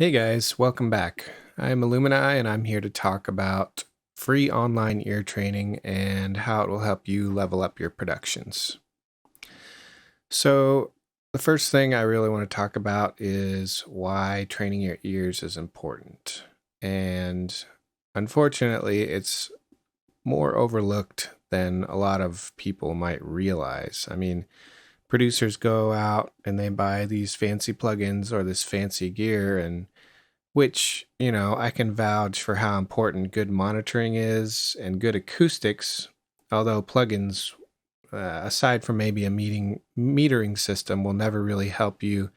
Hey guys, welcome back. I'm Illumini and I'm here to talk about free online ear training and how it will help you level up your productions. So, the first thing I really want to talk about is why training your ears is important. And unfortunately, it's more overlooked than a lot of people might realize. I mean, producers go out and they buy these fancy plugins or this fancy gear, and which, I can vouch for how important good monitoring is and good acoustics, although plugins, aside from maybe a metering system, will never really help you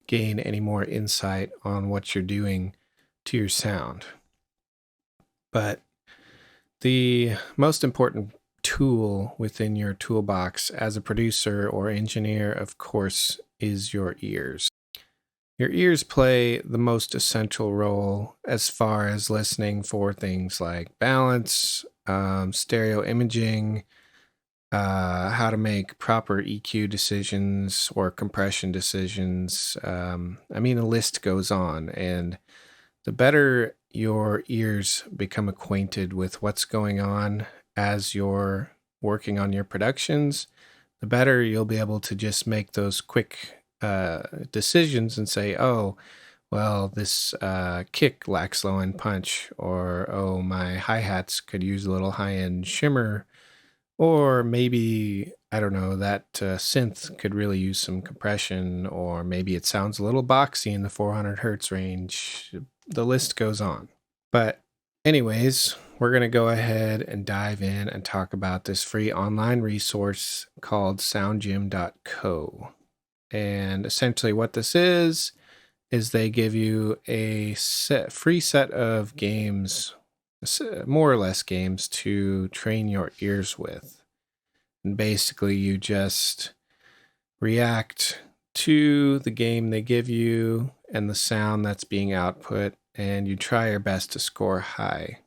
gain any more insight on what you're doing to your sound. But the most important tool within your toolbox as a producer or engineer, of course, is your ears. Your ears play the most essential role as far as listening for things like balance, stereo imaging, how to make proper EQ decisions or compression decisions. The list goes on. And the better your ears become acquainted with what's going on as you're working on your productions, the better you'll be able to just make those quick decisions and say, oh, well, this kick lacks low end punch, or oh, my hi hats could use a little high end shimmer, or maybe, I don't know, that synth could really use some compression, or maybe it sounds a little boxy in the 400 hertz range. The list goes on. But, anyways, we're going to go ahead and dive in and talk about this free online resource called soundgym.co. And essentially, what this is they give you a free set of games, more or less games, to train your ears with. And basically, you just react to the game they give you and the sound that's being output, and you try your best to score high.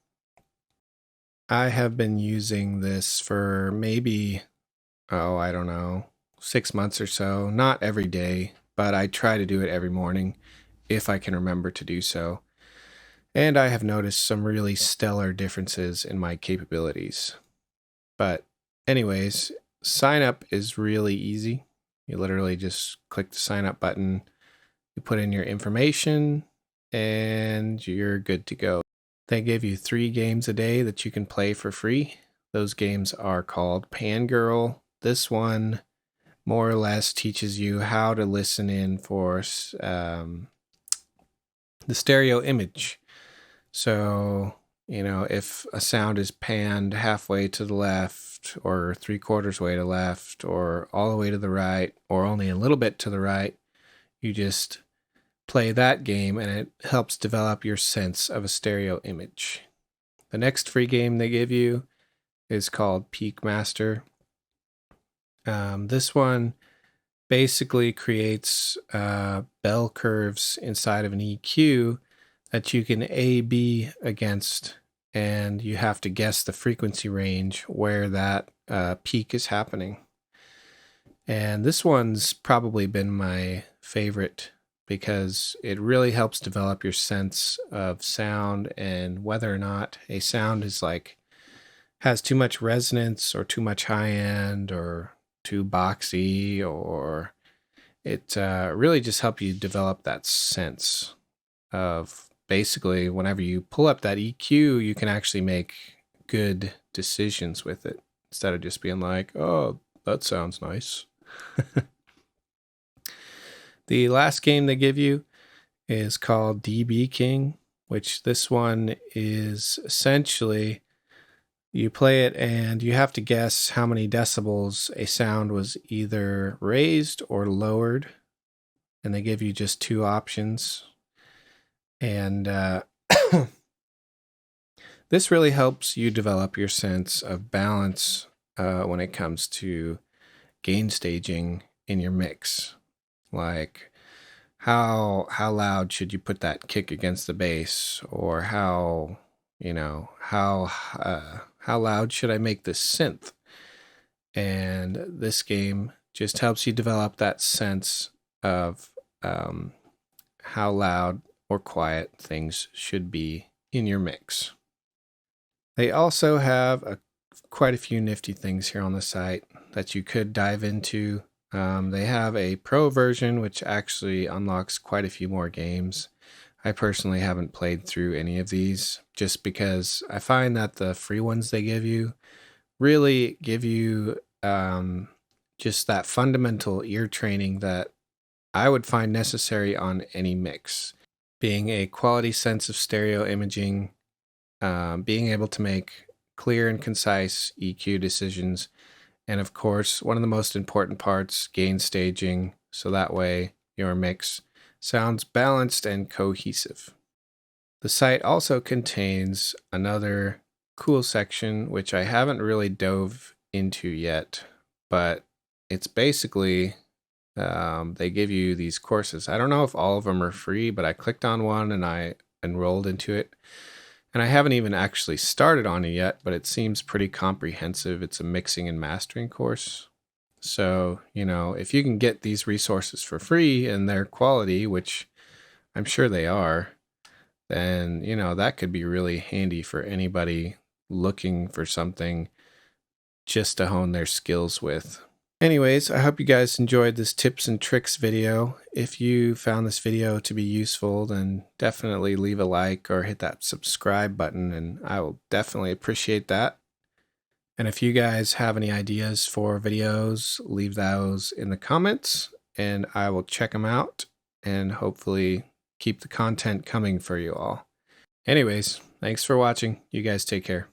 I have been using this for maybe, I don't know, 6 months or so. Not every day, but I try to do it every morning if I can remember to do so. And I have noticed some really stellar differences in my capabilities. But anyways, sign up is really easy. You literally just click the sign up button, you put in your information, and you're good to go. They give you 3 games a day that you can play for free. Those games are called Pangirl. This one more or less teaches you how to listen in for the stereo image. So, if a sound is panned halfway to the left, or 3/4 way to left, or all the way to the right, or only a little bit to the right, you just play that game and it helps develop your sense of a stereo image. The next free game they give you is called Peak Master. This one basically creates bell curves inside of an EQ that you can A/B against, and you have to guess the frequency range where that peak is happening. And this one's probably been my favorite because it really helps develop your sense of sound and whether or not a sound is has too much resonance or too much high end or too boxy, or it really just helps you develop that sense of basically whenever you pull up that EQ, you can actually make good decisions with it instead of just being like, oh, that sounds nice. The last game they give you is called DB King, which this one is essentially you play it and you have to guess how many decibels a sound was either raised or lowered. And they give you just 2 options. And this really helps you develop your sense of balance when it comes to gain staging in your mix. Like how loud should you put that kick against the bass, or how loud should I make this synth? And this game just helps you develop that sense of how loud or quiet things should be in your mix. They also have quite a few nifty things here on the site that you could dive into. They have a pro version, which actually unlocks quite a few more games. I personally haven't played through any of these just because I find that the free ones they give you really give you just that fundamental ear training that I would find necessary on any mix. Being a quality sense of stereo imaging, being able to make clear and concise EQ decisions, and of course, one of the most important parts, gain staging, so that way your mix sounds balanced and cohesive. The site also contains another cool section, which I haven't really dove into yet, but it's basically they give you these courses. I don't know if all of them are free, but I clicked on one and I enrolled into it. And I haven't even actually started on it yet, but it seems pretty comprehensive. It's a mixing and mastering course. So, if you can get these resources for free and their quality, which I'm sure they are, then, that could be really handy for anybody looking for something just to hone their skills with. Anyways, I hope you guys enjoyed this tips and tricks video. If you found this video to be useful, then definitely leave a like or hit that subscribe button, and I will definitely appreciate that. And if you guys have any ideas for videos, leave those in the comments, and I will check them out and hopefully keep the content coming for you all. Anyways, thanks for watching. You guys take care.